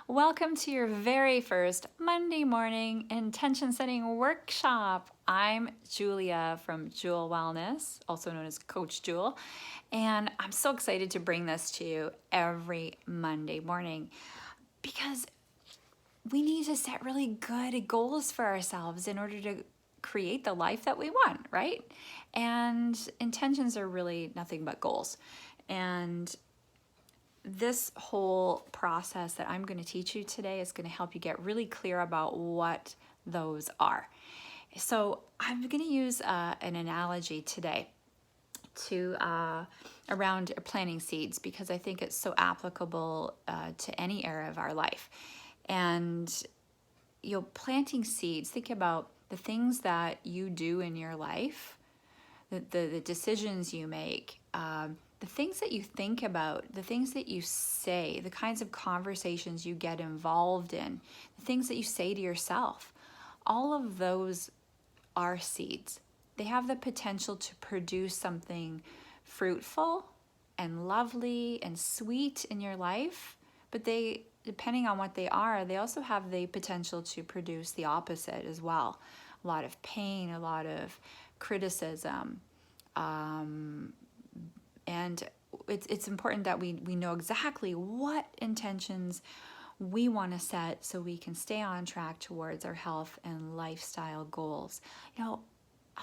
Welcome to your very first Monday morning intention setting workshop. I'm Julia from Jewel Wellness, also known as Coach Jewel, and I'm so excited to bring this to you every Monday morning because we need to set really good goals for ourselves in order to create the life that we want, right? And intentions are really nothing but goals. And this whole process that I'm going to teach you today is going to help you get really clear about what those are. So I'm going to use an analogy today to around planting seeds because I think it's so applicable to any area of our life. And planting seeds, think about the things that you do in your life, the decisions you make, the things that you think about, the things that you say, the kinds of conversations you get involved in, the things that you say to yourself. All of those are seeds. They have the potential to produce something fruitful and lovely and sweet in your life, but they, depending on what they are, they also have the potential to produce the opposite as well. A lot of pain, a lot of criticism, and it's important that we know exactly what intentions we want to set so we can stay on track towards our health and lifestyle goals. I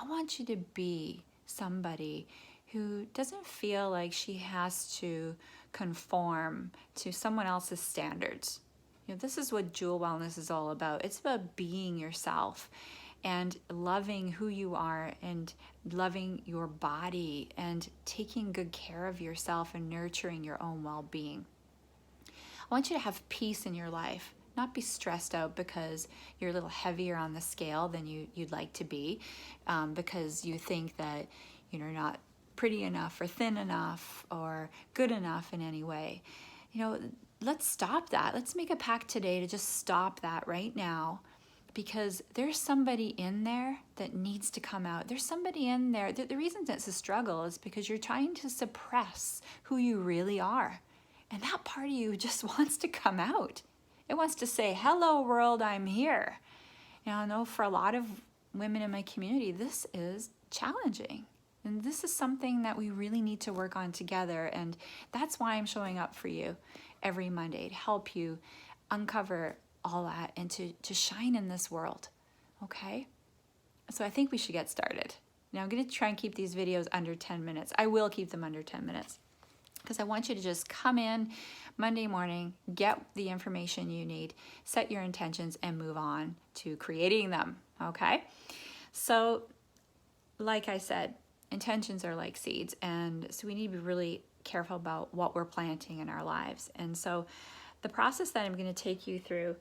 want you to be somebody who doesn't feel like she has to conform to someone else's standards. This is what Jewel Wellness is all about. It's about being yourself and loving who you are and loving your body and taking good care of yourself and nurturing your own well-being. I want you to have peace in your life, not be stressed out because you're a little heavier on the scale than you'd like to be, because you think that you're not pretty enough or thin enough or good enough in any way. Let's stop that. Let's make a pact today to just stop that right now, because there's somebody in there that needs to come out. There's somebody in there. The reason it's a struggle is because you're trying to suppress who you really are. And that part of you just wants to come out. It wants to say, hello world, I'm here. I know for a lot of women in my community, this is challenging. And this is something that we really need to work on together. And that's why I'm showing up for you every Monday, to help you uncover all that and to shine in this world. Okay? So I think we should get started. Now I'm going to try and keep these videos under 10 minutes. I will keep them under 10 minutes because I want you to just come in Monday morning, get the information you need, set your intentions, and move on to creating them. Okay? So like I said, intentions are like seeds, and so we need to be really careful about what we're planting in our lives. And so the process that I'm going to take you through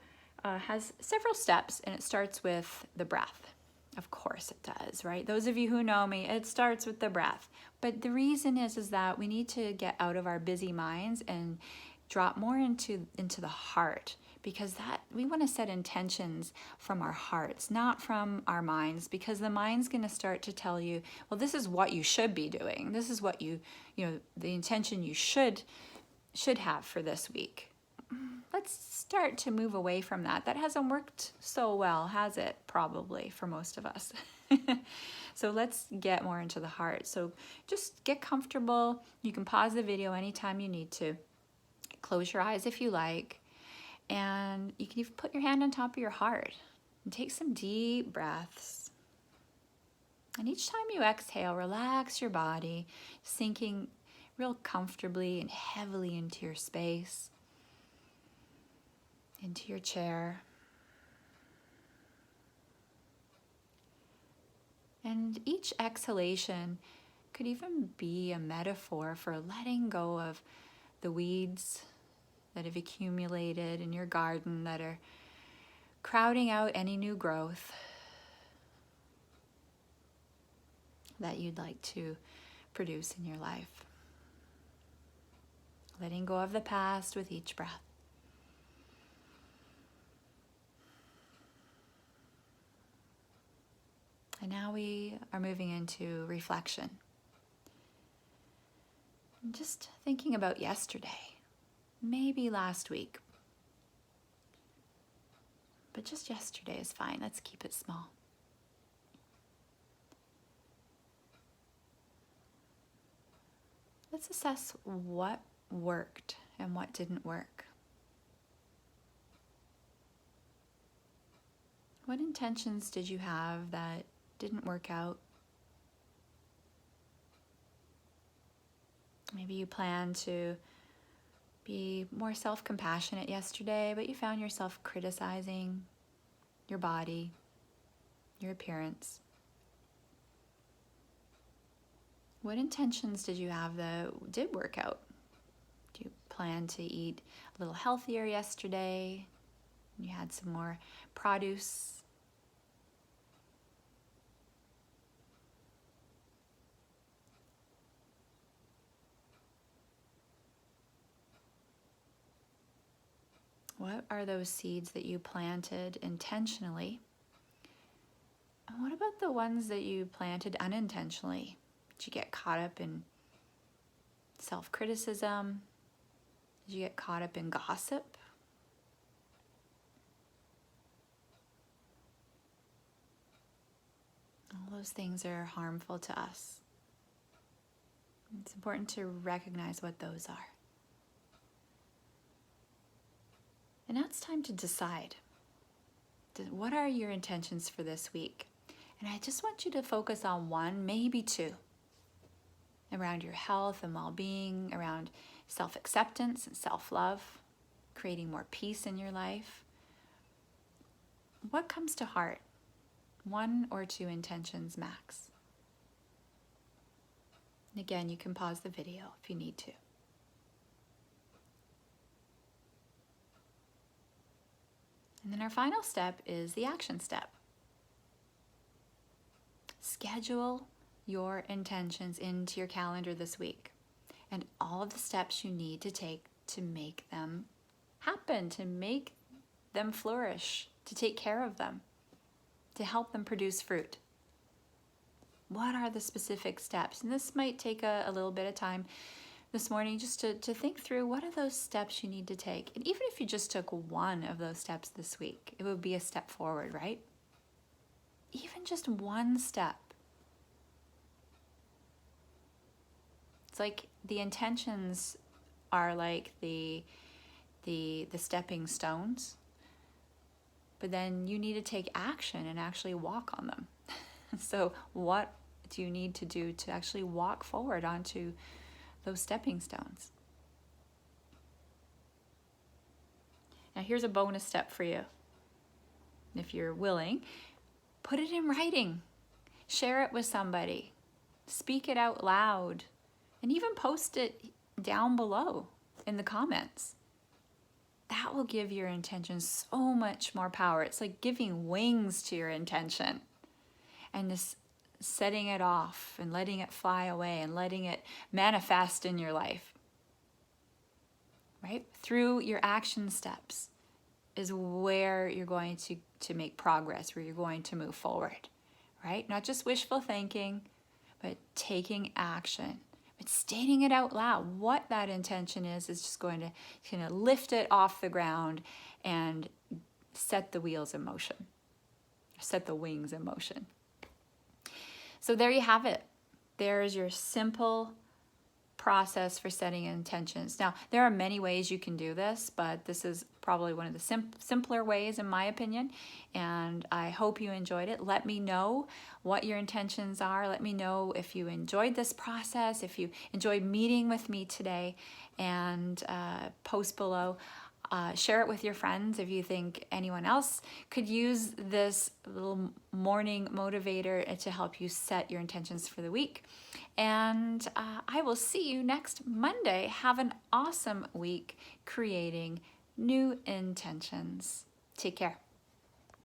has several steps, and it starts with the breath. Of course it does, right? Those of you who know me, it starts with the breath. But the reason is that we need to get out of our busy minds and drop more into the heart, because that we want to set intentions from our hearts, not from our minds, because the mind's going to start to tell you, well, this is what you should be doing. This is what the intention you should have for this week. Let's start to move away from that. That hasn't worked so well, has it? Probably for most of us. So let's get more into the heart. So just get comfortable. You can pause the video anytime you need to. Close your eyes if you like. And you can even put your hand on top of your heart and take some deep breaths. And each time you exhale, relax your body, sinking real comfortably and heavily into your space, into your chair. And each exhalation could even be a metaphor for letting go of the weeds that have accumulated in your garden that are crowding out any new growth that you'd like to produce in your life. Letting go of the past with each breath. And now we are moving into reflection. Just thinking about yesterday, maybe last week. but just yesterday is fine. Let's keep it small. Let's assess what worked and what didn't work. What intentions did you have that didn't work out? Maybe you planned to be more self-compassionate yesterday, but you found yourself criticizing your body, your appearance. What intentions did you have that did work out? Do you plan to eat a little healthier yesterday? You had some more produce. What are those seeds that you planted intentionally? And what about the ones that you planted unintentionally? Did you get caught up in self-criticism? Did you get caught up in gossip? All those things are harmful to us. It's important to recognize what those are. And now it's time to decide. What are your intentions for this week? And I just want you to focus on one, maybe two, around your health and well-being, around self-acceptance and self-love, creating more peace in your life. What comes to heart? One or two intentions max. And again, you can pause the video if you need to. And then our final step is the action step. Schedule your intentions into your calendar this week and all of the steps you need to take to make them happen, to make them flourish, to take care of them, to help them produce fruit. What are the specific steps? And this might take a little bit of time this morning just to think through what are those steps you need to take. And even if you just took one of those steps this week, it would be a step forward, right? Even just one step. It's like the intentions are like the stepping stones, but then you need to take action and actually walk on them. So what do you need to do to actually walk forward onto those stepping stones? Now here's a bonus step for you. If you're willing, put it in writing. Share it with somebody. Speak it out loud. And even post it down below in the comments. That will give your intention so much more power. It's like giving wings to your intention. And this setting it off and letting it fly away and letting it manifest in your life. Right? Through your action steps is where you're going to make progress, where you're going to move forward. Right? Not just wishful thinking, but taking action. But stating it out loud, what that intention is just going to kind of lift it off the ground and set the wheels in motion, set the wings in motion. So there you have it. There's your simple process for setting intentions. Now, there are many ways you can do this, but this is probably one of the simpler ways in my opinion, and I hope you enjoyed it. Let me know what your intentions are. Let me know if you enjoyed this process, if you enjoyed meeting with me today, and post below. Share it with your friends if you think anyone else could use this little morning motivator to help you set your intentions for the week. And I will see you next Monday. Have an awesome week creating new intentions. Take care.